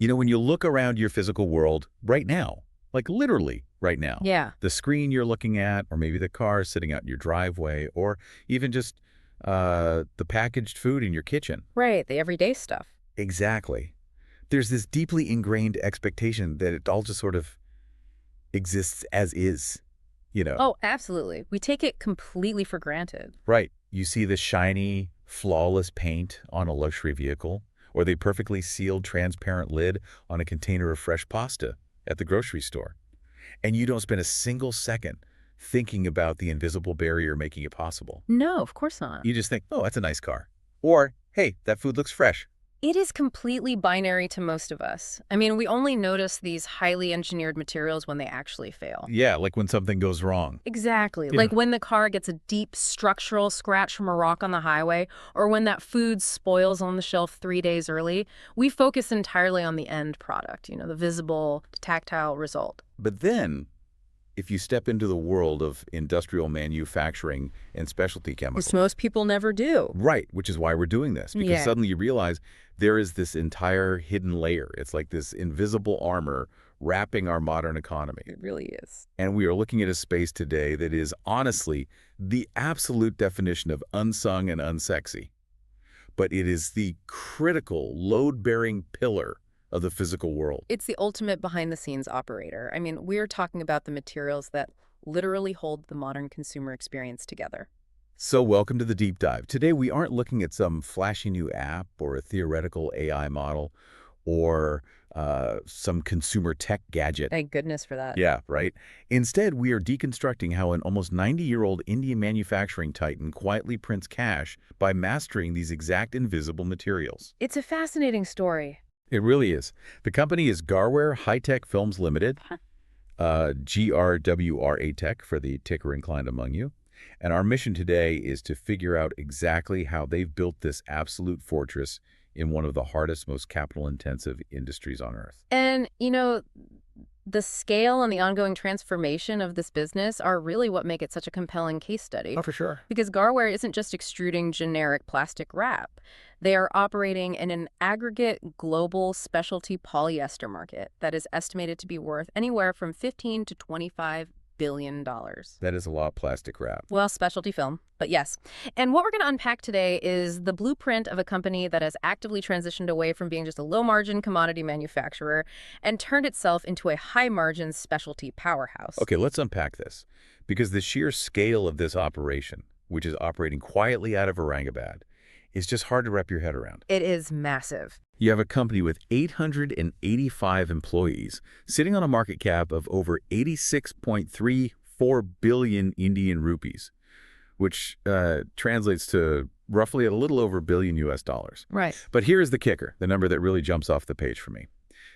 When you look around your physical world right now, like literally right now, Yeah, the screen you're looking at, or maybe the car sitting out in your driveway, or even just the packaged food in your kitchen. right, the everyday stuff. Exactly. There's this deeply ingrained expectation that it all just sort of exists as is, you know. Oh, absolutely. We take it completely for granted. Right. You see the shiny, flawless paint on a luxury vehicle, or the perfectly sealed transparent lid on a container of fresh pasta at the grocery store. And you don't spend a single second thinking about the invisible barrier making it possible. No, of course not. You just think, oh, that's a nice car. Or, hey, that food looks fresh. It is completely binary to most of us. I mean, we only notice these highly engineered materials when they actually fail. Yeah, like when something goes wrong. Exactly. Yeah. Like when the car gets a deep structural scratch from a rock on the highway, or when that food spoils on the shelf 3 days early, we focus entirely on the end product, the visible, tactile result. But then, if you step into the world of industrial manufacturing and specialty Which chemicals, most people never do. right, which is why we're doing this, because Yeah. suddenly you realize there is this entire hidden layer. It's like this invisible armor wrapping our modern economy. It really is. And we are looking at a space today that is honestly the absolute definition of unsung and unsexy. But it is the critical, load-bearing pillar of the physical world. It's the ultimate behind-the-scenes operator. I mean, we're talking about the materials that literally hold the modern consumer experience together. So welcome to the deep dive. Today we aren't looking at some flashy new app or a theoretical AI model or some consumer tech gadget. Thank goodness for that. Yeah, right. Instead, we are deconstructing how an almost 90-year-old Indian manufacturing titan quietly prints cash by mastering these exact invisible materials. It's a fascinating story. It really is. The company is Garware Hi-Tech Films Limited, GRWRA Tech for the ticker inclined among you. And our mission today is to figure out exactly how they've built this absolute fortress in one of the hardest, most capital-intensive industries on Earth. And, the scale and the ongoing transformation of this business are really what make it such a compelling case study. For sure. Because Garware isn't just extruding generic plastic wrap. They are operating in an aggregate global specialty polyester market that is estimated to be worth anywhere from $15 to $25 billion. That is a lot of plastic wrap. Well, specialty film, but yes. And what we're going to unpack today is the blueprint of a company that has actively transitioned away from being just a low-margin commodity manufacturer and turned itself into a high-margin specialty powerhouse. Okay, let's unpack this. Because the sheer scale of this operation, which is operating quietly out of Aurangabad, is just hard to wrap your head around. It is massive. You have a company with 885 employees sitting on a market cap of over 86.34 billion Indian rupees, which translates to roughly a little over $1 billion US. Right. But here's the kicker, the number that really jumps off the page for me.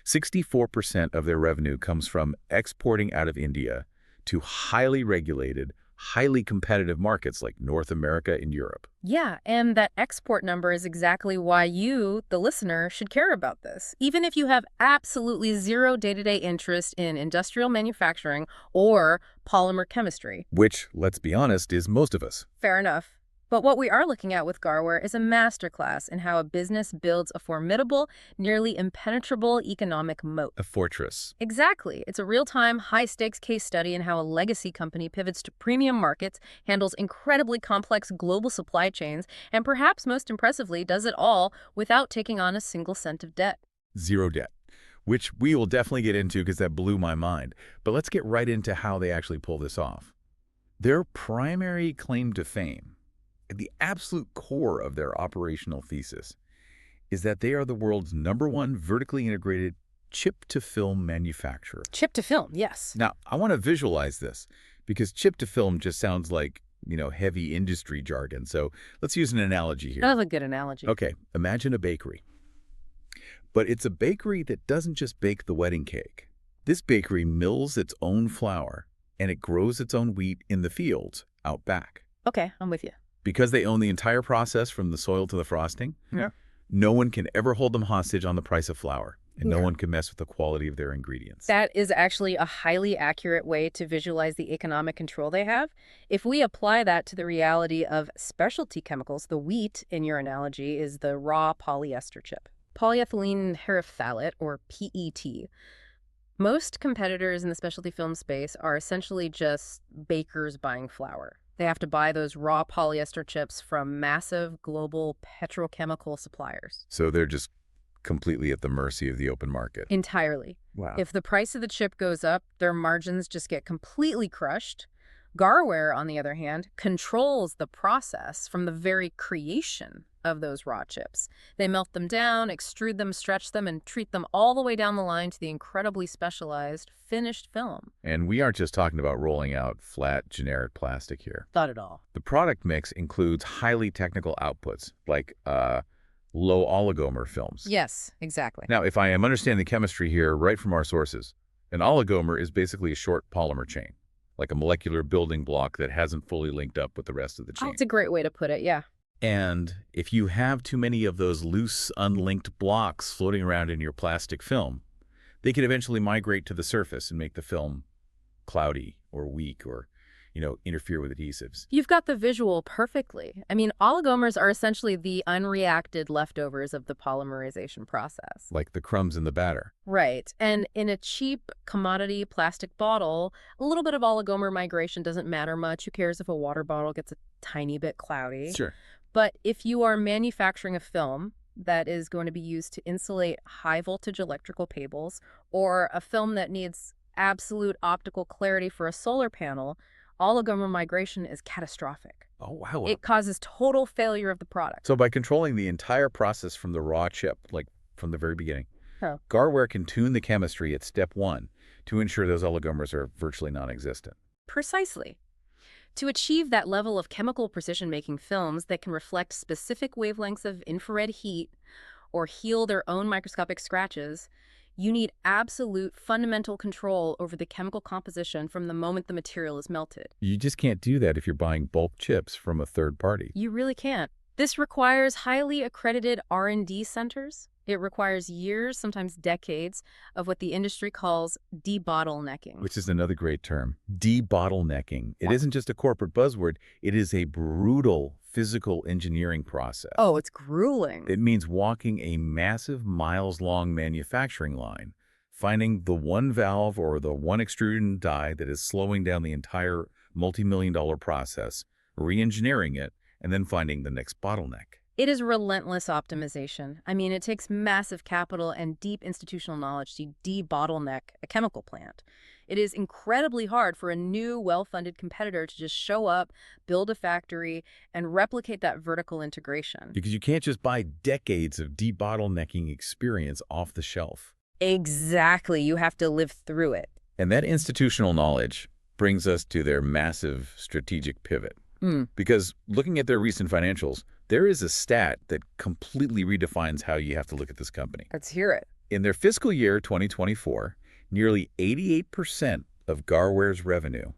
64% of their revenue comes from exporting out of India to highly regulated, highly competitive markets like North America and Europe. Yeah, and that export number is exactly why you, the listener, should care about this. Even if you have absolutely zero day-to-day interest in industrial manufacturing or polymer chemistry. Which, let's be honest, is most of us. Fair enough. But what we are looking at with Garware is a masterclass in how a business builds a formidable, nearly impenetrable economic moat. A fortress. Exactly. It's a real-time, high-stakes case study in how a legacy company pivots to premium markets, handles incredibly complex global supply chains, and perhaps most impressively does it all without taking on a single cent of debt. Zero debt. Which we will definitely get into because that blew my mind. But let's get right into how they actually pull this off. Their primary claim to fame, at the absolute core of their operational thesis, is that they are the world's #1 vertically integrated chip-to-film manufacturer. Chip-to-film, yes. Now, I want to visualize this because chip-to-film just sounds like, heavy industry jargon. So let's use an analogy here. That's a good analogy. Okay, imagine a bakery. But it's a bakery that doesn't just bake the wedding cake. This bakery mills its own flour, and it grows its own wheat in the fields out back. Okay, I'm with you. Because they own the entire process from the soil to the frosting, no one can ever hold them hostage on the price of flour, and no one can mess with the quality of their ingredients. That is actually a highly accurate way to visualize the economic control they have. If we apply that to the reality of specialty chemicals, the wheat, in your analogy, is the raw polyester chip. polyethylene terephthalate, or PET. Most competitors in the specialty film space are essentially just bakers buying flour. They have to buy those raw polyester chips from massive global petrochemical suppliers. So they're just completely at the mercy of the open market. Entirely. Wow. If the price of the chip goes up, their margins just get completely crushed. Garware, on the other hand, controls the process from the very creation of those raw chips. They melt them down, extrude them, stretch them, and treat them all the way down the line to the incredibly specialized finished film. And we aren't just talking about rolling out flat, generic plastic here. Not at all. The product mix includes highly technical outputs, like low oligomer films. Yes, exactly. Now, if I am understanding the chemistry here right from our sources, an oligomer is basically a short polymer chain, like a molecular building block that hasn't fully linked up with the rest of the chain. Oh, it's a great way to put it, yeah. And if you have too many of those loose, unlinked blocks floating around in your plastic film, they can eventually migrate to the surface and make the film cloudy or weak or, interfere with adhesives. You've got the visual perfectly. I mean, oligomers are essentially the unreacted leftovers of the polymerization process. Like the crumbs in the batter. Right. And in a cheap commodity plastic bottle, a little bit of oligomer migration doesn't matter much. Who cares if a water bottle gets a tiny bit cloudy? Sure. But if you are manufacturing a film that is going to be used to insulate high voltage electrical cables, or a film that needs absolute optical clarity for a solar panel, oligomer migration is catastrophic. Oh, wow. It causes total failure of the product. So by controlling the entire process from the raw chip, like from the very beginning, Oh. Garware can tune the chemistry at step 1 to ensure those oligomers are virtually non-existent. Precisely. To achieve that level of chemical precision making films that can reflect specific wavelengths of infrared heat or heal their own microscopic scratches, you need absolute fundamental control over the chemical composition from the moment the material is melted. You just can't do that if you're buying bulk chips from a third party. You really can't. This requires highly accredited R&D centers. It requires years, sometimes decades, of what the industry calls debottlenecking. Which is another great term. Debottlenecking. It isn't just a corporate buzzword. It is a brutal physical engineering process. Oh, it's grueling. It means walking a massive miles-long manufacturing line, finding the one valve or the one extrusion die that is slowing down the entire multi-million-dollar process, re-engineering it, and then finding the next bottleneck. It is relentless optimization. I mean, it takes massive capital and deep institutional knowledge to debottleneck a chemical plant. It is incredibly hard for a new, well-funded competitor to just show up, build a factory, and replicate that vertical integration. Because you can't just buy decades of debottlenecking experience off the shelf. Exactly. You have to live through it. And that institutional knowledge brings us to their massive strategic pivot. Because looking at their recent financials, there is a stat that completely redefines how you have to look at this company. Let's hear it. In their fiscal year 2024, nearly 88% of Garware's revenue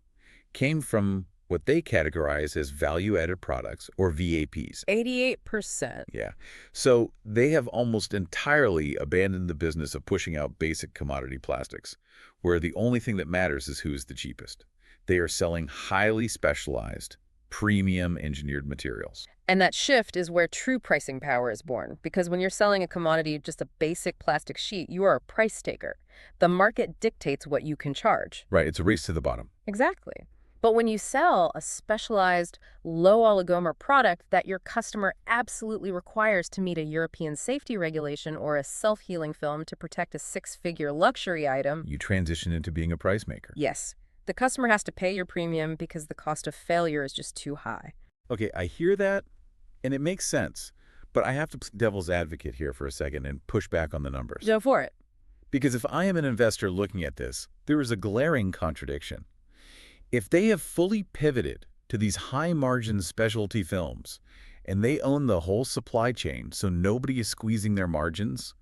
came from what they categorize as value-added products, or VAPs. 88%. Yeah. So they have almost entirely abandoned the business of pushing out basic commodity plastics, where the only thing that matters is who's the cheapest. They are selling highly specialized, premium engineered materials. And that shift is where true pricing power is born, because when you're selling a commodity, just a basic plastic sheet, you are a price taker. The market dictates what you can charge. Right, it's a race to the bottom. Exactly. But when you sell a specialized, low oligomer product that your customer absolutely requires to meet a European safety regulation or a self-healing film to protect a six-figure luxury item, You transition into being a price maker. yes, the customer has to pay your premium because the cost of failure is just too high. Okay, I hear that, and it makes sense. But I have to play devil's advocate here for a second and push back on the numbers. Go for it. Because if I am an investor looking at this, there is a glaring contradiction. If they have fully pivoted to these high-margin specialty films, and they own the whole supply chain so nobody is squeezing their margins,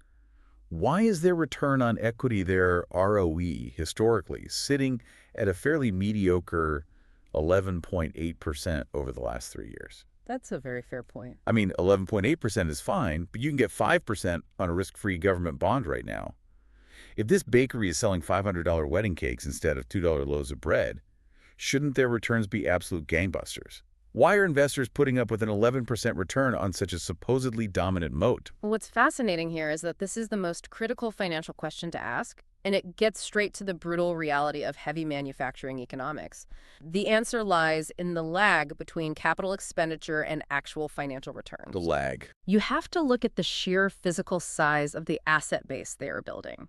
why is their return on equity, their ROE, historically, sitting at a fairly mediocre 11.8% over the last 3 years? That's a very fair point. I mean, 11.8% is fine, but you can get 5% on a risk-free government bond right now. If this bakery is selling $500 wedding cakes instead of $2 loaves of bread, shouldn't their returns be absolute gangbusters? Why are investors putting up with an 11% return on such a supposedly dominant moat? What's fascinating here is that this is the most critical financial question to ask, and it gets straight to the brutal reality of heavy manufacturing economics. The answer lies in the lag between capital expenditure and actual financial The returns. lag. You have to look at the sheer physical size of the asset base they are building.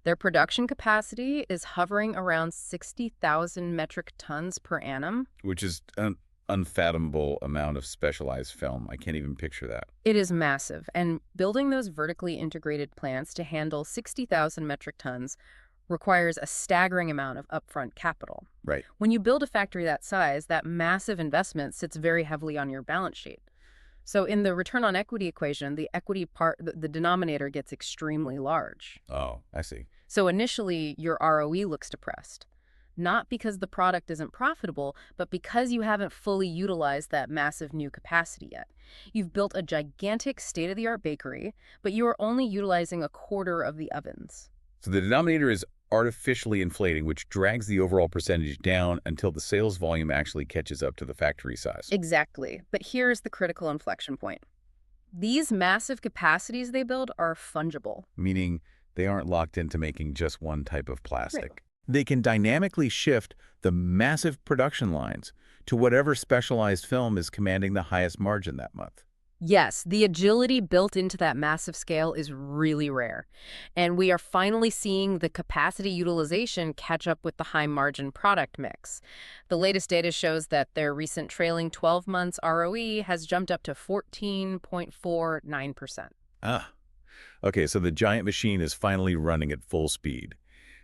Their production capacity is hovering around 60,000 metric tons per annum. Which is an unfathomable amount of specialized film. I can't even picture that. It is massive, and building those vertically integrated plants to handle 60,000 metric tons requires a staggering amount of upfront capital. Right. When you build a factory that size, that massive investment sits very heavily on your balance sheet. So in the return on equity equation, the equity part, the denominator gets extremely large. Oh, I see. So initially, your ROE looks depressed. Not because the product isn't profitable, but because you haven't fully utilized that massive new capacity yet. You've built a gigantic state-of-the-art bakery, but you are only utilizing a quarter of the ovens. So the denominator is artificially inflating, which drags the overall percentage down until the sales volume actually catches up to the factory size. Exactly. But here's the critical inflection point. These massive capacities they build are fungible. Meaning they aren't locked into making just one type of plastic. Right. They can dynamically shift the massive production lines to whatever specialized film is commanding the highest margin that month. Yes, the agility built into that massive scale is really rare. And we are finally seeing the capacity utilization catch up with the high margin product mix. The latest data shows that their recent trailing 12 months ROE has jumped up to 14.49%. Ah, okay, so the giant machine is finally running at full speed.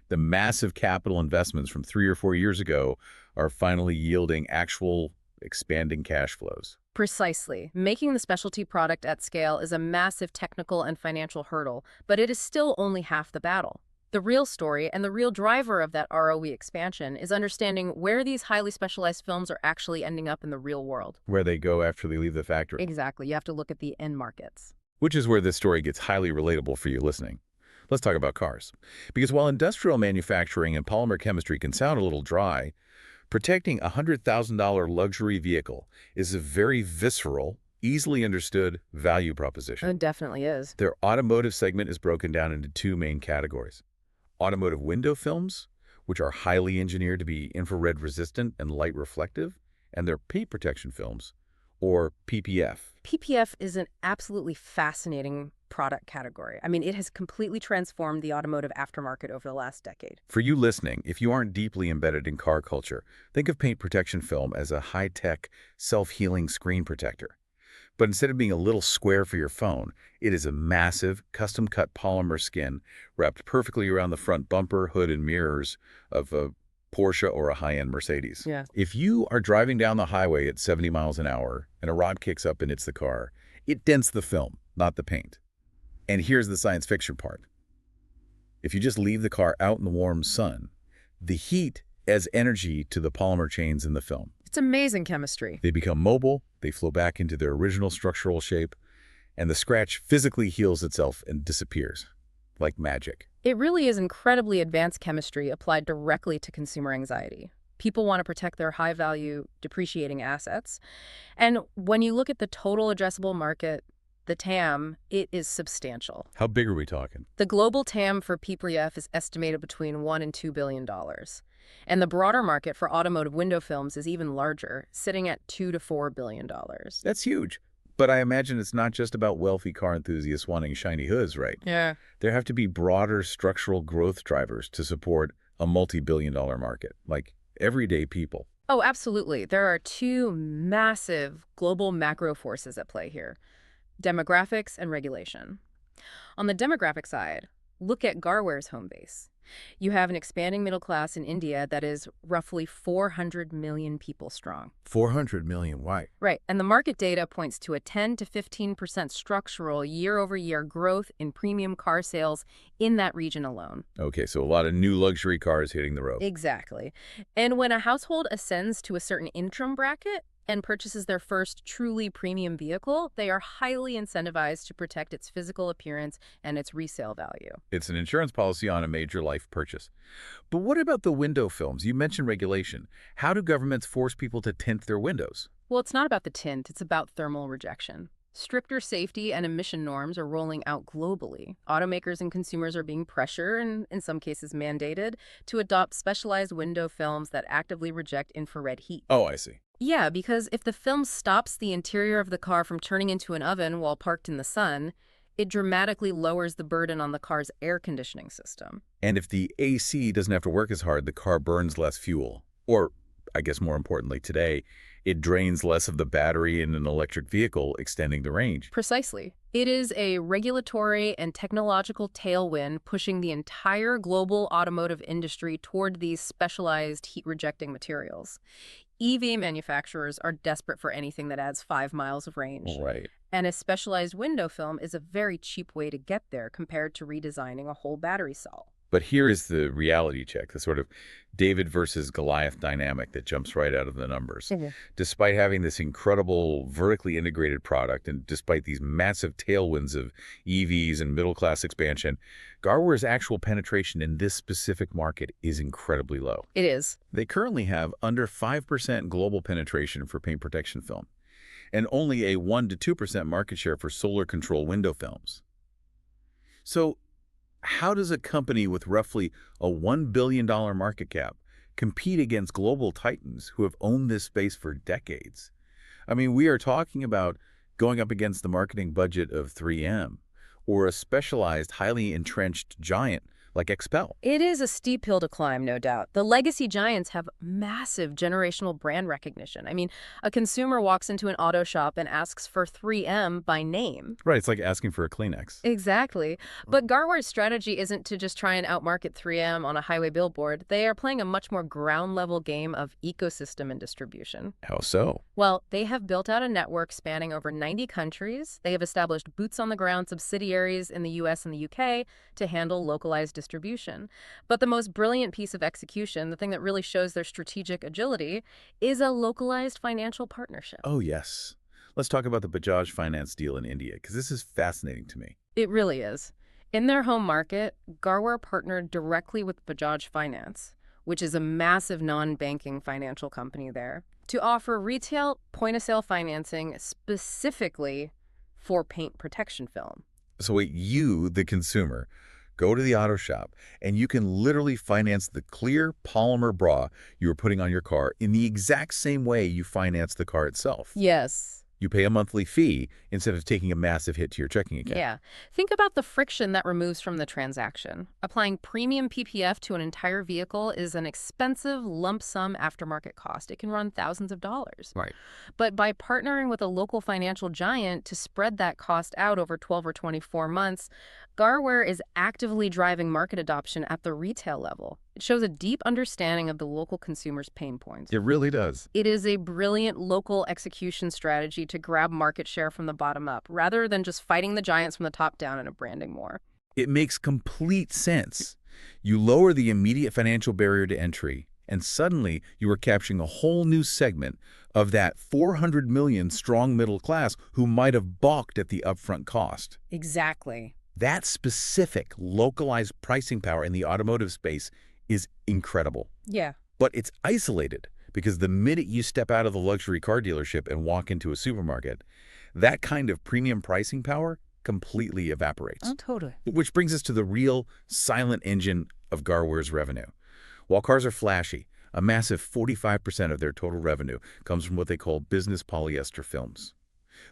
The massive capital investments from 3 or 4 years ago are finally yielding actual expanding cash flows. Precisely. Making the specialty product at scale is a massive technical and financial hurdle, but it is still only half the battle. The real story and the real driver of that ROE expansion is understanding where these highly specialized films are actually ending up in the real world. Where they go after they leave the factory. Exactly. You have to look at the end markets. Which is where this story gets highly relatable for you listening. Let's talk about cars. Because while industrial manufacturing and polymer chemistry can sound a little dry, protecting a $100,000 luxury vehicle is a very visceral, easily understood value proposition. It definitely is. Their automotive segment is broken down into two main categories. Automotive window films, which are highly engineered to be infrared resistant and light reflective, and their paint protection films, or PPF. PPF is an absolutely fascinating product category. I mean, it has completely transformed the automotive aftermarket over the last decade. For you listening, if you aren't deeply embedded in car culture, think of paint protection film as a high-tech, self-healing screen protector. But instead of being a little square for your phone, it is a massive, custom-cut polymer skin wrapped perfectly around the front bumper, hood, and mirrors of a Porsche or a high-end Mercedes. Yeah. If you are driving down the highway at 70 miles an hour and a rod kicks up and hits the car, it dents the film, not the paint. And here's the science fiction part. If you just leave the car out in the warm sun, the heat adds energy to the polymer chains in the film. It's amazing chemistry. They become mobile, they flow back into their original structural shape, and the scratch physically heals itself and disappears, like magic. It really is incredibly advanced chemistry applied directly to consumer anxiety. People want to protect their high-value, depreciating assets. And when you look at the total addressable market, the TAM, it is substantial. How big are we talking? The global TAM for PPF is estimated between $1 and $2 billion. And the broader market for automotive window films is even larger, sitting at $2 to $4 billion. That's huge. But I imagine it's not just about wealthy car enthusiasts wanting shiny hoods, right? Yeah. There have to be broader structural growth drivers to support a multi-billion-dollar market, like everyday people. Oh, absolutely. There are two massive global macro forces at play here: demographics and regulation. On the demographic side, look at Garware's home base. You have an expanding middle class in India that is roughly 400 million people strong. 400 million, why? Right, and the market data points to a 10 to 15% structural year-over-year growth in premium car sales in that region alone. Okay, so a lot of new luxury cars hitting the road. Exactly. And when a household ascends to a certain income bracket and purchases their first truly premium vehicle, they are highly incentivized to protect its physical appearance and its resale value. It's an insurance policy on a major life purchase. But what about the window films? You mentioned regulation. How do governments force people to tint their windows? Well, it's not about the tint, it's about thermal rejection. Stricter safety and emission norms are rolling out globally. Automakers and consumers are being pressured, and in some cases mandated, to adopt specialized window films that actively reject infrared heat. Oh, I see. Yeah, because if the film stops the interior of the car from turning into an oven while parked in the sun, it dramatically lowers the burden on the car's air conditioning system. And if the AC doesn't have to work as hard, the car burns less fuel. Or, I guess more importantly today, it drains less of the battery in an electric vehicle, extending the range. Precisely. It is a regulatory and technological tailwind pushing the entire global automotive industry toward these specialized heat-rejecting materials. EV manufacturers are desperate for anything that adds 5 miles of range. Right. And a specialized window film is a very cheap way to get there compared to redesigning a whole battery cell. But here is the reality check, the sort of David versus Goliath dynamic that jumps right out of the numbers. Despite having this incredible vertically integrated product and despite these massive tailwinds of EVs and middle-class expansion, Garware's actual penetration in this specific market is incredibly low. It is. They currently have under 5% global penetration for paint protection film and only a 1 to 2% market share for solar control window films. So, how does a company with roughly a $1 billion market cap compete against global titans who have owned this space for decades? I mean, we are talking about going up against the marketing budget of 3M or a specialized, highly entrenched giant like Expel. It is a steep hill to climb, no doubt. The legacy giants have massive generational brand recognition. I mean, a consumer walks into an auto shop and asks for 3M by name. Right, it's like asking for a Kleenex. Exactly. But Garware's strategy isn't to just try and outmarket 3M on a highway billboard. They are playing a much more ground-level game of ecosystem and distribution. How so? Well, they have built out a network spanning over 90 countries. They have established boots-on-the-ground subsidiaries in the US and the UK to handle localized distribution. But the most brilliant piece of execution, the thing that really shows their strategic agility, is a localized financial partnership. Oh, yes. Let's talk about the Bajaj Finance deal in India, because this is fascinating to me. It really is. In their home market, Garware partnered directly with Bajaj Finance, which is a massive non-banking financial company there, to offer retail point-of-sale financing specifically for paint protection film. So wait, you, the consumer, go to the auto shop, and you can literally finance the clear polymer bra you were putting on your car in the exact same way you finance the car itself. Yes. You pay a monthly fee instead of taking a massive hit to your checking account. Yeah. Think about the friction that removes from the transaction. Applying premium PPF to an entire vehicle is an expensive lump sum aftermarket cost. It can run thousands of dollars. Right. But by partnering with a local financial giant to spread that cost out over 12 or 24 months, Garware is actively driving market adoption at the retail level. It shows a deep understanding of the local consumer's pain points. It really does. It is a brilliant local execution strategy to grab market share from the bottom up, rather than just fighting the giants from the top down in a branding war. It makes complete sense. You lower the immediate financial barrier to entry, and suddenly you are capturing a whole new segment of that 400 million strong middle class who might have balked at the upfront cost. Exactly. That specific, localized pricing power in the automotive space is incredible. Yeah. But it's isolated because the minute you step out of the luxury car dealership and walk into a supermarket, that kind of premium pricing power completely evaporates. Oh, totally. Which brings us to the real silent engine of Garware's revenue. While cars are flashy, a massive 45% of their total revenue comes from what they call business polyester films.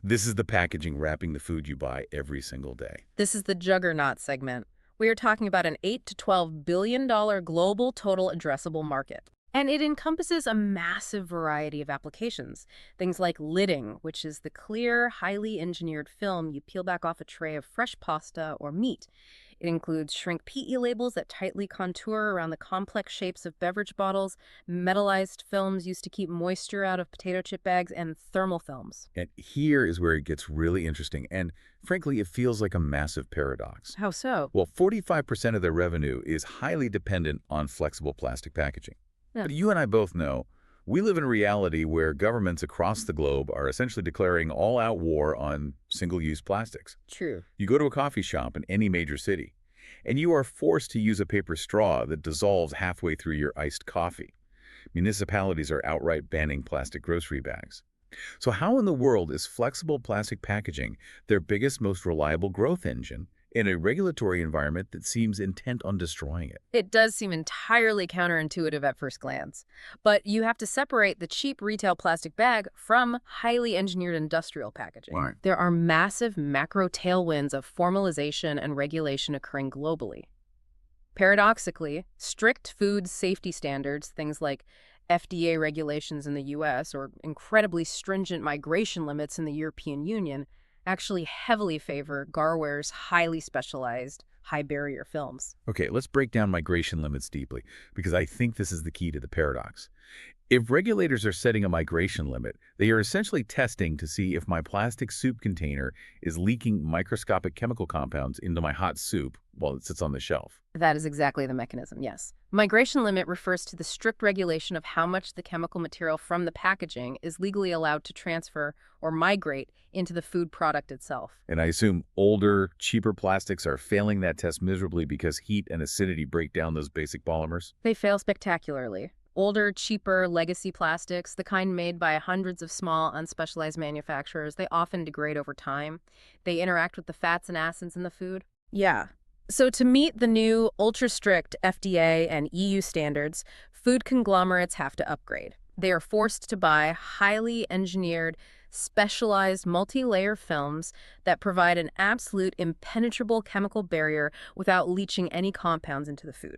This is the packaging wrapping the food you buy every single day. This is the juggernaut segment. We are talking about an $8 to $12 billion global total addressable market. And it encompasses a massive variety of applications. Things like lidding, which is the clear, highly engineered film you peel back off a tray of fresh pasta or meat. It includes shrink PE labels that tightly contour around the complex shapes of beverage bottles, metallized films used to keep moisture out of potato chip bags, and thermal films. And here is where it gets really interesting. And frankly, it feels like a massive paradox. How so? Well, 45% of their revenue is highly dependent on flexible plastic packaging. Yeah. But you and I both know we live in a reality where governments across the globe are essentially declaring all-out war on single-use plastics. True. You go to a coffee shop in any major city, and you are forced to use a paper straw that dissolves halfway through your iced coffee. Municipalities are outright banning plastic grocery bags. So how in the world is flexible plastic packaging their biggest, most reliable growth engine in a regulatory environment that seems intent on destroying it? It does seem entirely counterintuitive at first glance, but you have to separate the cheap retail plastic bag from highly engineered industrial packaging. Right. There are massive macro tailwinds of formalization and regulation occurring globally. Paradoxically, strict food safety standards, things like FDA regulations in the US or incredibly stringent migration limits in the European Union, actually heavily favor Garware's highly specialized, high barrier films. Okay, let's break down migration limits deeply, because I think this is the key to the paradox. If regulators are setting a migration limit, they are essentially testing to see if my plastic soup container is leaking microscopic chemical compounds into my hot soup while it sits on the shelf. That is exactly the mechanism, yes. Migration limit refers to the strict regulation of how much the chemical material from the packaging is legally allowed to transfer or migrate into the food product itself. And I assume older, cheaper plastics are failing that test miserably because heat and acidity break down those basic polymers. They fail spectacularly. Older, cheaper, legacy plastics, the kind made by hundreds of small, unspecialized manufacturers, they often degrade over time. They interact with the fats and acids in the food. Yeah. So to meet the new ultra-strict FDA and EU standards, food conglomerates have to upgrade. They are forced to buy highly engineered, specialized multi-layer films that provide an absolute impenetrable chemical barrier without leaching any compounds into the food.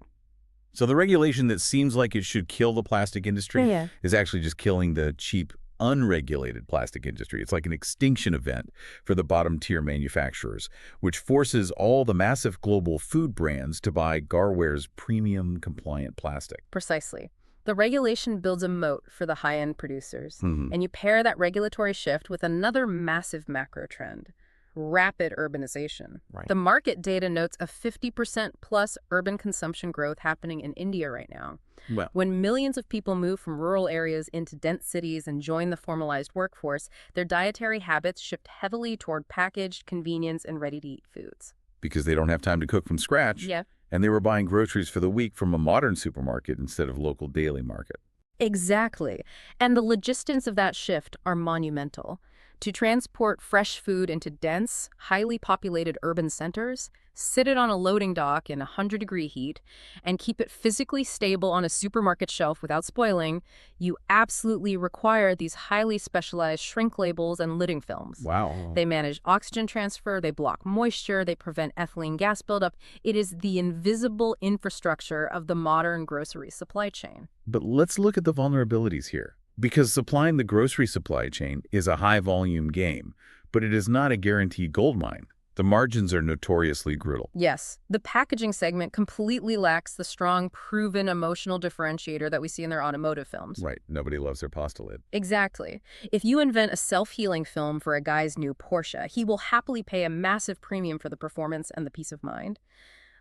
So the regulation that seems like it should kill the plastic industry Yeah. is actually just killing the cheap, unregulated plastic industry. It's like an extinction event for the bottom-tier manufacturers, which forces all the massive global food brands to buy Garware's premium compliant plastic. Precisely. The regulation builds a moat for the high-end producers, Mhm. and you pair that regulatory shift with another massive macro trend: rapid urbanization. Right. The market data notes a 50% plus urban consumption growth happening in India right now. Well, When millions of people move from rural areas into dense cities and join the formalized workforce, their dietary habits shift heavily toward packaged, convenience, and ready-to-eat foods. because they don't have time to cook from scratch, Yeah. and they were buying groceries for the week from a modern supermarket instead of local daily market. Exactly. And the logistics of that shift are monumental. To transport fresh food into dense, highly populated urban centers, sit it on a loading dock in 100-degree heat, and keep it physically stable on a supermarket shelf without spoiling, you absolutely require these highly specialized shrink labels and lidding films. Wow. They manage oxygen transfer, they block moisture, they prevent ethylene gas buildup. It is the invisible infrastructure of the modern grocery supply chain. But let's look at the vulnerabilities here. Because supplying the grocery supply chain is a high-volume game, but it is not a guaranteed gold mine. The margins are notoriously brutal. Yes, the packaging segment completely lacks the strong, proven emotional differentiator that we see in their automotive films. Right. Nobody loves their pasta lid. Exactly. If you invent a self-healing film for a guy's new Porsche, he will happily pay a massive premium for the performance and the peace of mind.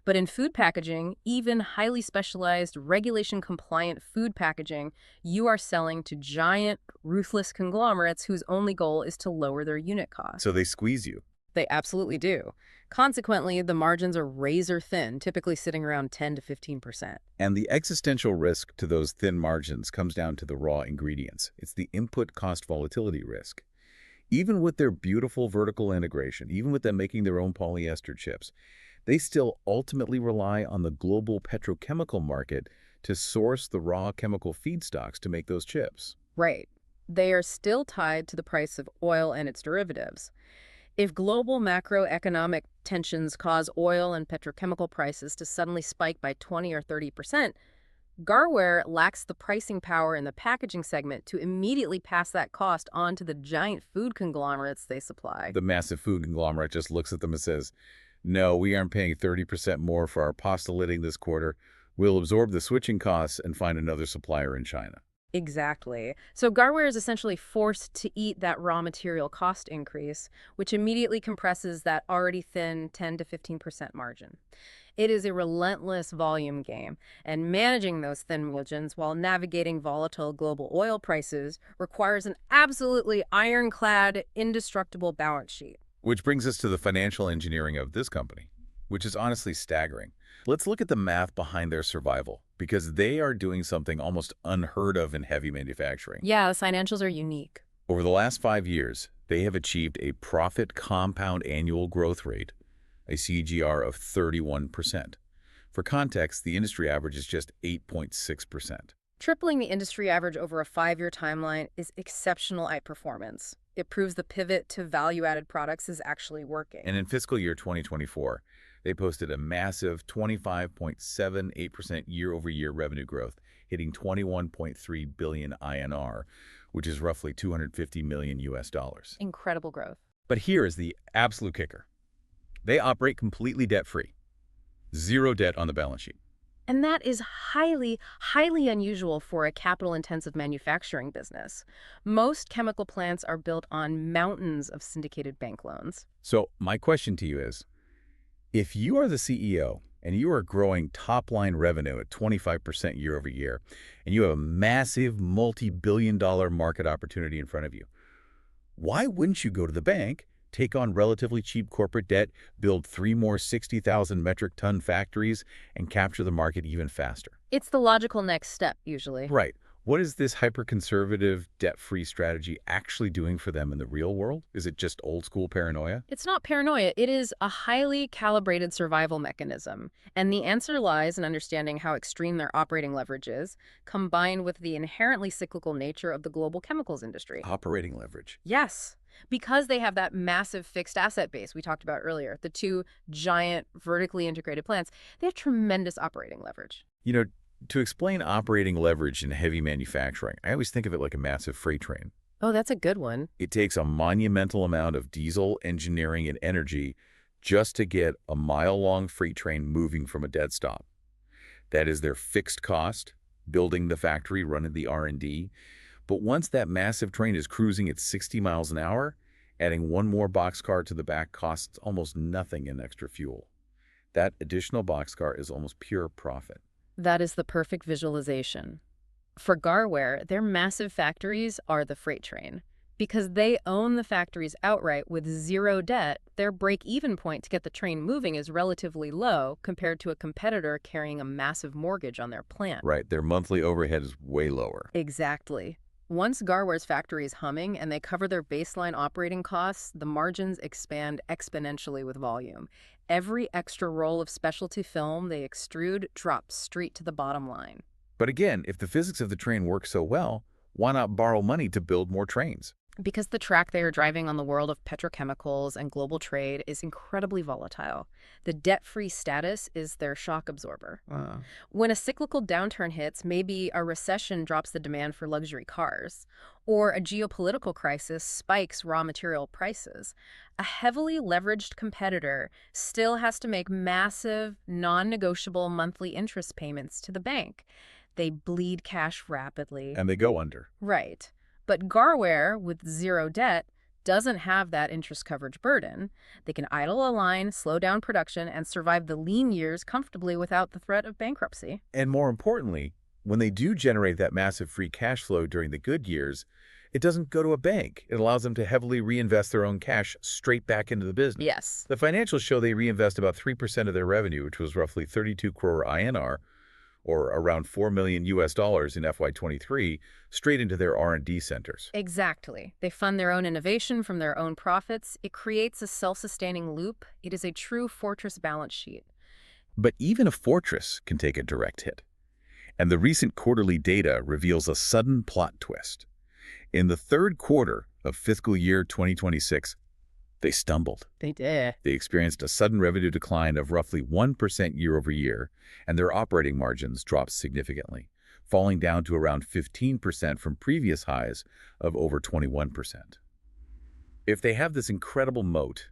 But in food packaging, even highly specialized, regulation-compliant food packaging, you are selling to giant, ruthless conglomerates whose only goal is to lower their unit cost. So they squeeze you. They absolutely do. Consequently, the margins are razor thin, typically sitting around 10 to 15%. And the existential risk to those thin margins comes down to the raw ingredients. It's the input cost volatility risk. Even with their beautiful vertical integration, even with them making their own polyester chips, they still ultimately rely on the global petrochemical market to source the raw chemical feedstocks to make those chips. Right. They are still tied to the price of oil and its derivatives. If global macroeconomic tensions cause oil and petrochemical prices to suddenly spike by 20 or 30%, Garware lacks the pricing power in the packaging segment to immediately pass that cost on to the giant food conglomerates they supply. The massive food conglomerate just looks at them and says, no, we aren't paying 30% more for our pasta lidding this quarter. We'll absorb the switching costs and find another supplier in China. Exactly. So Garware is essentially forced to eat that raw material cost increase, which immediately compresses that already thin 10 to 15% margin. It is a relentless volume game, and managing those thin margins while navigating volatile global oil prices requires an absolutely ironclad, indestructible balance sheet. Which brings us to the financial engineering of this company, which is honestly staggering. Let's look at the math behind their survival, because they are doing something almost unheard of in heavy manufacturing. Yeah, the financials are unique. Over the last 5 years, they have achieved a profit compound annual growth rate, a CAGR of 31%. For context, the industry average is just 8.6%. Tripling the industry average over a 5-year timeline is exceptional outperformance. It proves the pivot to value-added products is actually working. And in fiscal year 2024, they posted a massive 25.78% year-over-year revenue growth, hitting 21.3 billion INR, which is roughly 250 million US dollars. Incredible growth. But here is the absolute kicker. They operate completely debt-free. Zero debt on the balance sheet. And that is highly, highly unusual for a capital-intensive manufacturing business. Most chemical plants are built on mountains of syndicated bank loans. So my question to you is, if you are the CEO and you are growing top-line revenue at 25% year over year, and you have a massive multi-billion-dollar market opportunity in front of you, why wouldn't you go to the bank, take on relatively cheap corporate debt, build 3 more 60,000 metric ton factories, and capture the market even faster? It's the logical next step, usually. Right. What is this hyper-conservative, debt-free strategy actually doing for them in the real world? Is it just old-school paranoia? It's not paranoia. It is a highly calibrated survival mechanism. And the answer lies in understanding how extreme their operating leverage is, combined with the inherently cyclical nature of the global chemicals industry. Operating leverage. Yes, because they have that massive fixed asset base we talked about earlier, the 2 giant vertically integrated plants, they have tremendous operating leverage. You know, to explain operating leverage in heavy manufacturing, I always think of it like a massive freight train. Oh, that's a good one. It takes a monumental amount of diesel, engineering, and energy just to get a mile-long freight train moving from a dead stop. That is their fixed cost, building the factory, running the R&D. But once that massive train is cruising at 60 miles an hour, adding 1 more boxcar to the back costs almost nothing in extra fuel. That additional boxcar is almost pure profit. That is the perfect visualization. For Garware, their massive factories are the freight train. Because they own the factories outright with 0 debt, their break-even point to get the train moving is relatively low compared to a competitor carrying a massive mortgage on their plant. Right, their monthly overhead is way lower. Exactly. Once Garware's factory is humming and they cover their baseline operating costs, the margins expand exponentially with volume. Every extra roll of specialty film they extrude drops straight to the bottom line. But again, if the physics of the train works so well, why not borrow money to build more trains? Because the track they are driving on the world of petrochemicals and global trade is incredibly volatile. The debt-free status is their shock absorber. When a cyclical downturn hits, maybe a recession drops the demand for luxury cars, or a geopolitical crisis spikes raw material prices. A heavily leveraged competitor still has to make massive, non-negotiable monthly interest payments to the bank. They bleed cash rapidly. And they go under. Right. But Garware, with 0 debt, doesn't have that interest coverage burden. They can idle a line, slow down production, and survive the lean years comfortably without the threat of bankruptcy. And more importantly, when they do generate that massive free cash flow during the good years, it doesn't go to a bank. It allows them to heavily reinvest their own cash straight back into the business. Yes. The financials show they reinvest about 3% of their revenue, which was roughly 32 crore INR, or around 4 million US dollars in FY23, straight into their R&D centers. Exactly. They fund their own innovation from their own profits. It creates a self-sustaining loop. It is a true fortress balance sheet. But even a fortress can take a direct hit. And the recent quarterly data reveals a sudden plot twist. In the 3rd quarter of fiscal year 2026, they stumbled. They did. They experienced a sudden revenue decline of roughly 1% year over year, and their operating margins dropped significantly, falling down to around 15% from previous highs of over 21%. If they have this incredible moat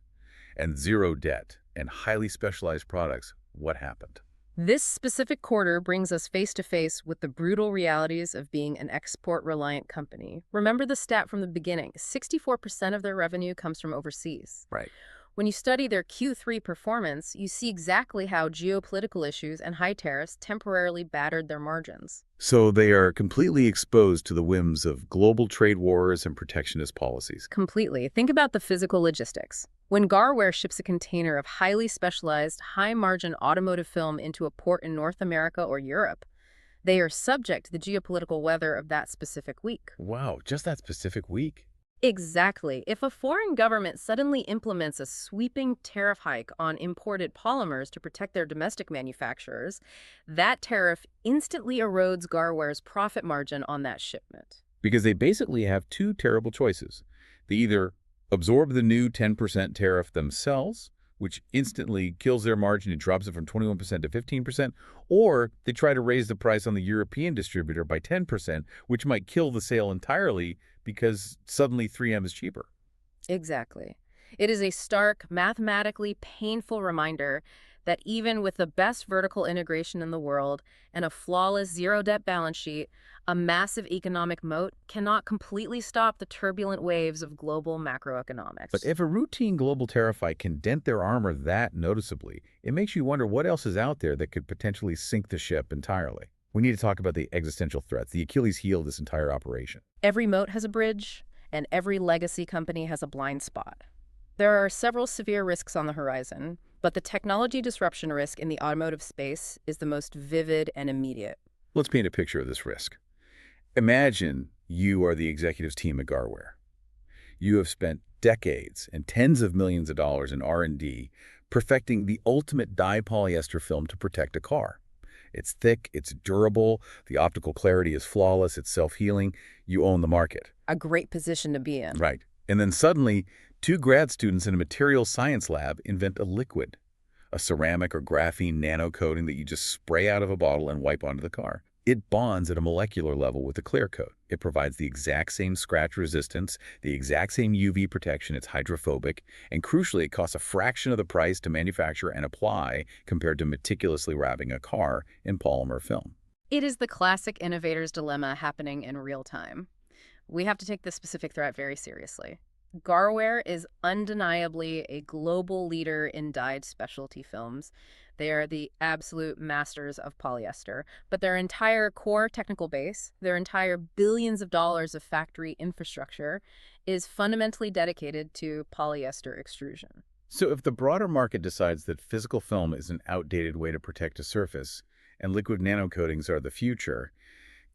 and 0 debt and highly specialized products, what happened? This specific quarter brings us face-to-face with the brutal realities of being an export-reliant company. Remember the stat from the beginning, 64% of their revenue comes from overseas. Right. When you study their Q3 performance, you see exactly how geopolitical issues and high tariffs temporarily battered their margins. So they are completely exposed to the whims of global trade wars and protectionist policies. Completely. Think about the physical logistics. When Garware ships a container of highly specialized, high-margin automotive film into a port in North America or Europe, they are subject to the geopolitical weather of that specific week. Wow, just that specific week? Exactly. If a foreign government suddenly implements a sweeping tariff hike on imported polymers to protect their domestic manufacturers, that tariff instantly erodes Garware's profit margin on that shipment. Because they basically have two terrible choices. They either absorb the new 10% tariff themselves, which instantly kills their margin and drops it from 21% to 15%, or they try to raise the price on the European distributor by 10%, which might kill the sale entirely because suddenly 3M is cheaper. Exactly. It is a stark, mathematically painful reminder that even with the best vertical integration in the world and a flawless zero-debt balance sheet, a massive economic moat cannot completely stop the turbulent waves of global But macroeconomics. if a routine global tariff hike can dent their armor that noticeably, it makes you wonder what else is out there that could potentially sink the ship entirely. We need to talk about the existential threats, the Achilles heel of this entire operation. Every moat has a bridge, and every legacy company has a blind spot. There are several severe risks on the horizon, but the technology disruption risk in the automotive space is the most vivid and immediate. Let's paint a picture of this risk. Imagine you are the executive team at Garware. You have spent decades and tens of millions of dollars in R&D perfecting the ultimate dye polyester film to protect a car. It's thick, it's durable, the optical clarity is flawless, it's self-healing. You own the market. A great position to be in. Right. And then suddenly, two grad students in a materials science lab invent a liquid, a ceramic or graphene nano coating that you just spray out of a bottle and wipe onto the car. It bonds at a molecular level with the clear coat. It provides the exact same scratch resistance, the exact same UV protection, it's hydrophobic, and crucially, it costs a fraction of the price to manufacture and apply compared to meticulously wrapping a car in polymer film. It is the classic innovator's dilemma happening in real time. We have to take this specific threat very seriously. Garware is undeniably a global leader in dyed specialty films. They are the absolute masters of polyester, but their entire core technical base, their entire billions of dollars of factory infrastructure, is fundamentally dedicated to polyester extrusion. So if the broader market decides that physical film is an outdated way to protect a surface and liquid nanocoatings are the future,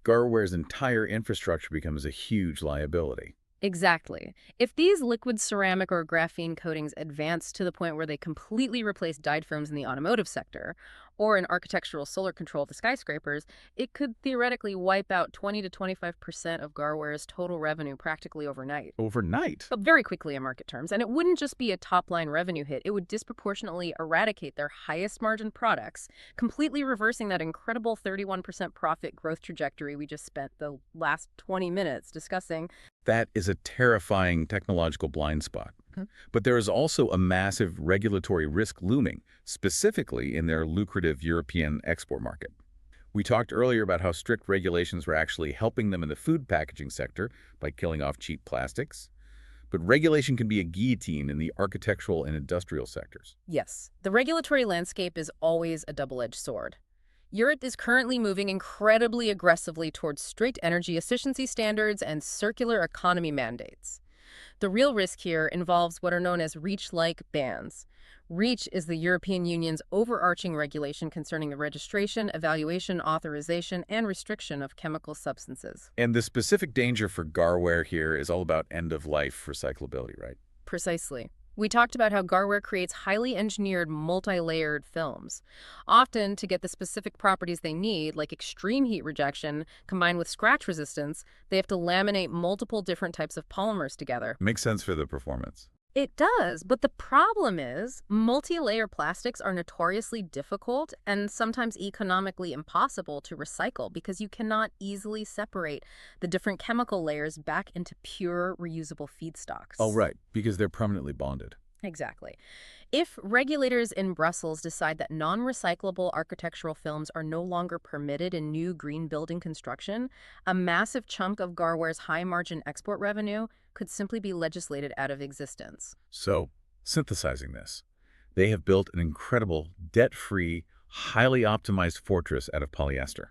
Garware's entire infrastructure becomes a huge liability. Exactly. If these liquid ceramic or graphene coatings advance to the point where they completely replace dyed films in the automotive sector, or in architectural solar control of the skyscrapers, it could theoretically wipe out 20 to 25% of Garware's total revenue practically overnight. Overnight? But very quickly in market terms. And it wouldn't just be a top-line revenue hit. It would disproportionately eradicate their highest margin products, completely reversing that incredible 31% profit growth trajectory we just spent the last 20 minutes discussing. That is a terrifying technological blind spot. But there is also a massive regulatory risk looming, specifically in their lucrative European export market. We talked earlier about how strict regulations were actually helping them in the food packaging sector by killing off cheap plastics. But regulation can be a guillotine in the architectural and industrial sectors. Yes, the regulatory landscape is always a double-edged sword. Europe is currently moving incredibly aggressively towards strict energy efficiency standards and circular economy mandates. The real risk here involves what are known as REACH-like bans. REACH is the European Union's overarching regulation concerning the registration, evaluation, authorization, and restriction of chemical substances. And the specific danger for Garware here is all about end-of-life recyclability, right? Precisely. We talked about how Garware creates highly engineered, multi-layered films, often to get the specific properties they need, like extreme heat rejection, combined with scratch resistance. They have to laminate multiple different types of polymers together. Makes sense for the performance. It does, but the problem is multi-layer plastics are notoriously difficult and sometimes economically impossible to recycle because you cannot easily separate the different chemical layers back into pure reusable feedstocks. Oh, right, because they're permanently bonded. Exactly. If regulators in Brussels decide that non-recyclable architectural films are no longer permitted in new green building construction, a massive chunk of Garware's high-margin export revenue could simply be legislated out of existence. So, synthesizing this, they have built an incredible, debt-free, highly optimized fortress out of polyester.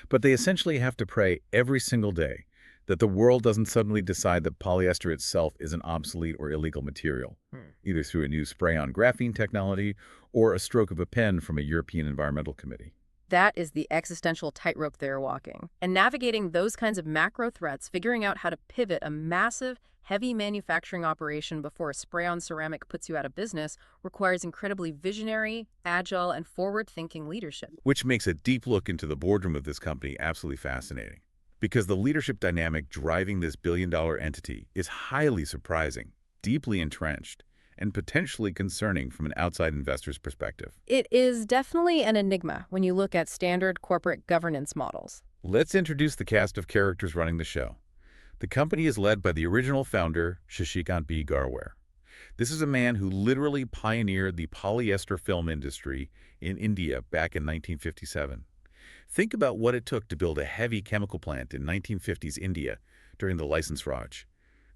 But they essentially have to pray every single day that the world doesn't suddenly decide that polyester itself is an obsolete or illegal material, either through a new spray-on graphene technology or a stroke of a pen from a European Environmental Committee. That is the existential tightrope they're walking. And navigating those kinds of macro threats, figuring out how to pivot a massive, heavy manufacturing operation before a spray-on ceramic puts you out of business, requires incredibly visionary, agile, and forward-thinking leadership. Which makes a deep look into the boardroom of this company absolutely fascinating. Because the leadership dynamic driving this billion-dollar entity is highly surprising, deeply entrenched, and potentially concerning from an outside investor's perspective. It is definitely an enigma when you look at standard corporate governance models. Let's introduce the cast of characters running the show. The company is led by the original founder, Shashikant B. Garware. This is a man who literally pioneered the polyester film industry in India back in 1957. Think about what it took to build a heavy chemical plant in 1950s India during the license Raj.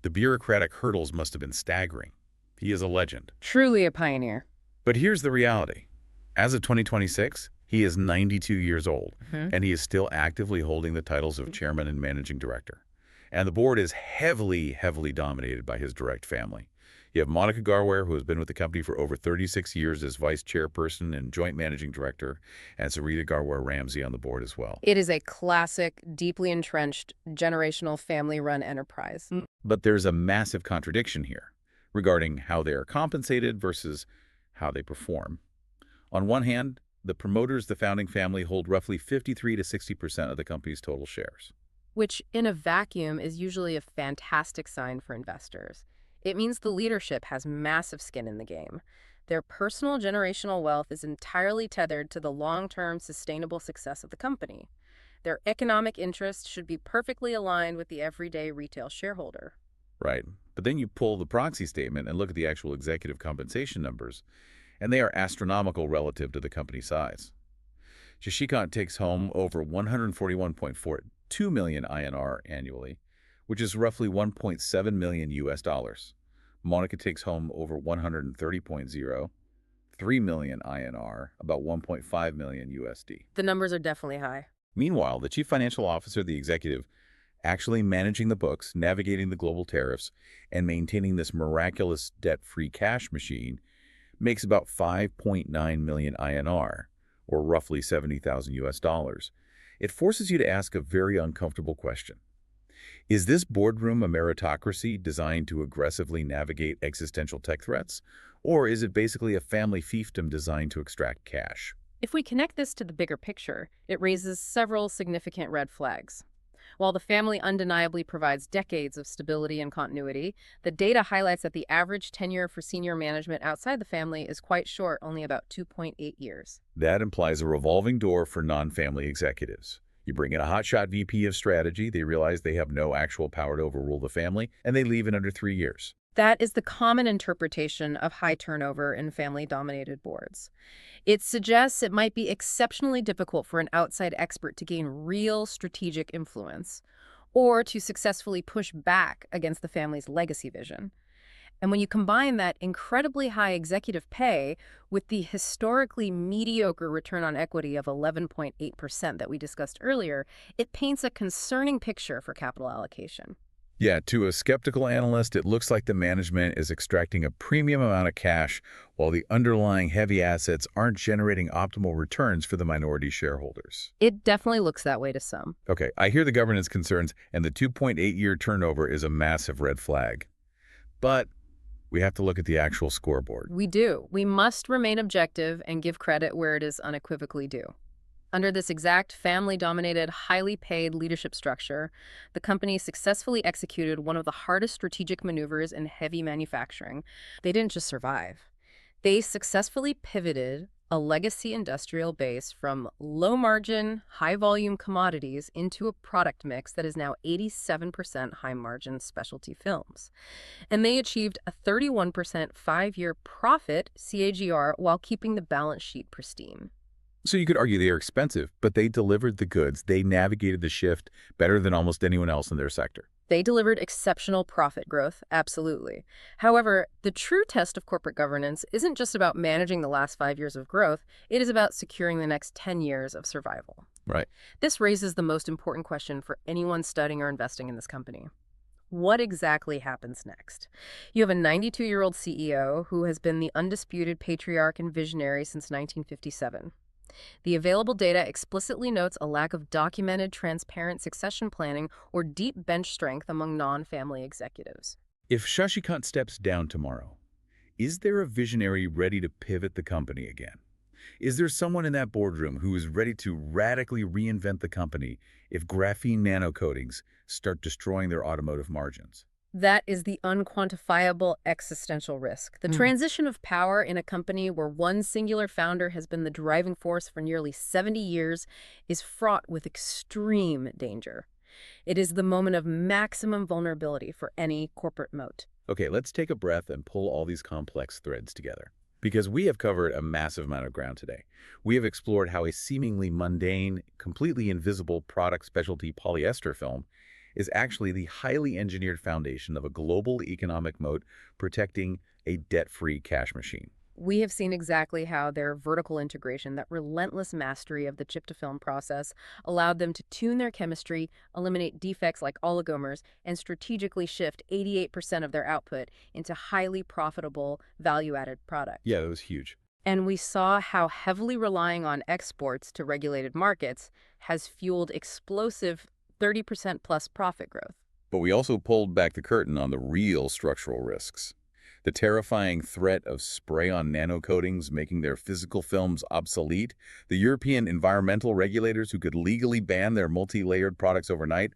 The bureaucratic hurdles must have been staggering. He is a legend. Truly a pioneer. But here's the reality. As of 2026, he is 92 years old, and he is still actively holding the titles of chairman and managing director. And the board is heavily, heavily dominated by his direct family. You have Monica Garware, who has been with the company for over 36 years as vice chairperson and joint managing director, and Sarita Garware-Ramsey on the board as well. It is a classic, deeply entrenched, generational family-run enterprise. But there's a massive contradiction here regarding how they are compensated versus how they perform. On one hand, the promoters, the founding family, hold roughly 53 to 60% of the company's total shares. Which, in a vacuum, is usually a fantastic sign for investors. It means the leadership has massive skin in the game. Their personal generational wealth is entirely tethered to the long-term sustainable success of the company. Their economic interests should be perfectly aligned with the everyday retail shareholder. Right. But then you pull the proxy statement and look at the actual executive compensation numbers, and they are astronomical relative to the company size. Shashikant takes home over 141.42 million INR annually, which is roughly 1.7 million US dollars. Monica takes home over 130.03 million INR, about 1.5 million USD. The numbers are definitely high. Meanwhile, the chief financial officer, the executive, actually managing the books, navigating the global tariffs, and maintaining this miraculous debt-free cash machine, makes about 5.9 million INR, or roughly 70,000 US dollars. It forces you to ask a very uncomfortable question. Is this boardroom a meritocracy designed to aggressively navigate existential tech threats, or is it basically a family fiefdom designed to extract cash? If we connect this to the bigger picture, it raises several significant red flags. While the family undeniably provides decades of stability and continuity, the data highlights that the average tenure for senior management outside the family is quite short, only about 2.8 years. That implies a revolving door for non-family executives. You bring in a hotshot VP of strategy, they realize they have no actual power to overrule the family, and they leave in under 3 years. That is the common interpretation of high turnover in family-dominated boards. It suggests it might be exceptionally difficult for an outside expert to gain real strategic influence or to successfully push back against the family's legacy vision. And when you combine that incredibly high executive pay with the historically mediocre return on equity of 11.8% that we discussed earlier, it paints a concerning picture for capital allocation. Yeah, to a skeptical analyst, it looks like the management is extracting a premium amount of cash while the underlying heavy assets aren't generating optimal returns for the minority shareholders. It definitely looks that way to some. Okay, I hear the governance concerns, and the 2.8-year turnover is a massive red flag. But we have to look at the actual scoreboard. We do. We must remain objective and give credit where it is unequivocally due. Under this exact family-dominated, highly paid leadership structure, the company successfully executed one of the hardest strategic maneuvers in heavy manufacturing. They didn't just survive. They successfully pivoted a legacy industrial base from low-margin, high-volume commodities into a product mix that is now 87% high-margin specialty films. And they achieved a 31% 5-year profit CAGR while keeping the balance sheet pristine. So you could argue they are expensive, but they delivered the goods. They navigated the shift better than almost anyone else in their sector. They delivered exceptional profit growth, absolutely. However, the true test of corporate governance isn't just about managing the last 5 years of growth, it is about securing the next 10 years of survival. Right. This raises the most important question for anyone studying or investing in this company. What exactly happens next? You have a 92-year-old CEO who has been the undisputed patriarch and visionary since 1957. The available data explicitly notes a lack of documented, transparent succession planning or deep bench strength among non-family executives. If Shashikant steps down tomorrow, is there a visionary ready to pivot the company again? Is there someone in that boardroom who is ready to radically reinvent the company if graphene nanocoatings start destroying their automotive margins? That is the unquantifiable existential risk. The transition of power in a company where one singular founder has been the driving force for nearly 70 years is fraught with extreme danger. It is the moment of maximum vulnerability for any corporate moat. Okay, let's take a breath and pull all these complex threads together. Because we have covered a massive amount of ground today. We have explored how a seemingly mundane, completely invisible product specialty polyester film is actually the highly engineered foundation of a global economic moat protecting a debt-free cash machine. We have seen exactly how their vertical integration, that relentless mastery of the chip-to-film process, allowed them to tune their chemistry, eliminate defects like oligomers, and strategically shift 88% of their output into highly profitable, value-added products. Yeah, that was huge. And we saw how heavily relying on exports to regulated markets has fueled explosive 30% plus profit growth. But we also pulled back the curtain on the real structural risks. The terrifying threat of spray-on nanocoatings making their physical films obsolete, the European environmental regulators who could legally ban their multi-layered products overnight,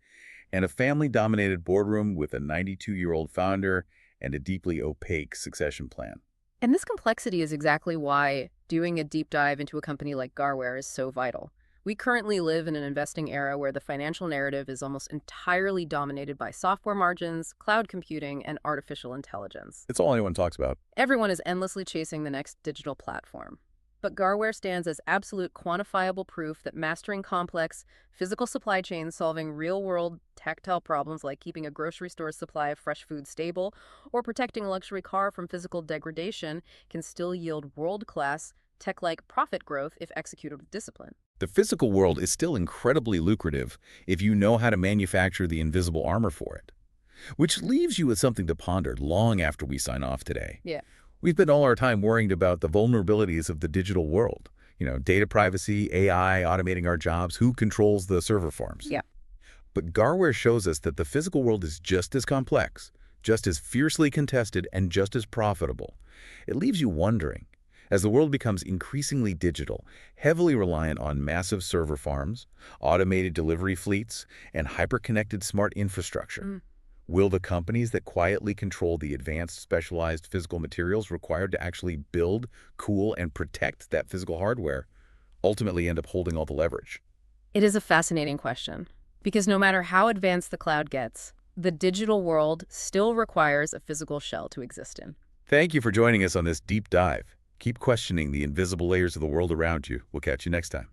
and a family-dominated boardroom with a 92-year-old founder and a deeply opaque succession plan. And this complexity is exactly why doing a deep dive into a company like Garware is so vital. We currently live in an investing era where the financial narrative is almost entirely dominated by software margins, cloud computing, and artificial intelligence. It's all anyone talks about. Everyone is endlessly chasing the next digital platform. But Garware stands as absolute quantifiable proof that mastering complex, physical supply chains, solving real-world tactile problems like keeping a grocery store's supply of fresh food stable or protecting a luxury car from physical degradation can still yield world-class, tech-like profit growth if executed with discipline. The physical world is still incredibly lucrative if you know how to manufacture the invisible armor for it. Which leaves you with something to ponder long after we sign off today. Yeah. We've been all our time worrying about the vulnerabilities of the digital world. Data privacy, AI, automating our jobs, who controls the server farms. Yeah. But Garware shows us that the physical world is just as complex, just as fiercely contested, and just as profitable. It leaves you wondering, as the world becomes increasingly digital, heavily reliant on massive server farms, automated delivery fleets, and hyper-connected smart infrastructure, will the companies that quietly control the advanced specialized physical materials required to actually build, cool, and protect that physical hardware ultimately end up holding all the leverage? It is a fascinating question, because no matter how advanced the cloud gets, the digital world still requires a physical shell to exist in. Thank you for joining us on this deep dive. Keep questioning the invisible layers of the world around you. We'll catch you next time.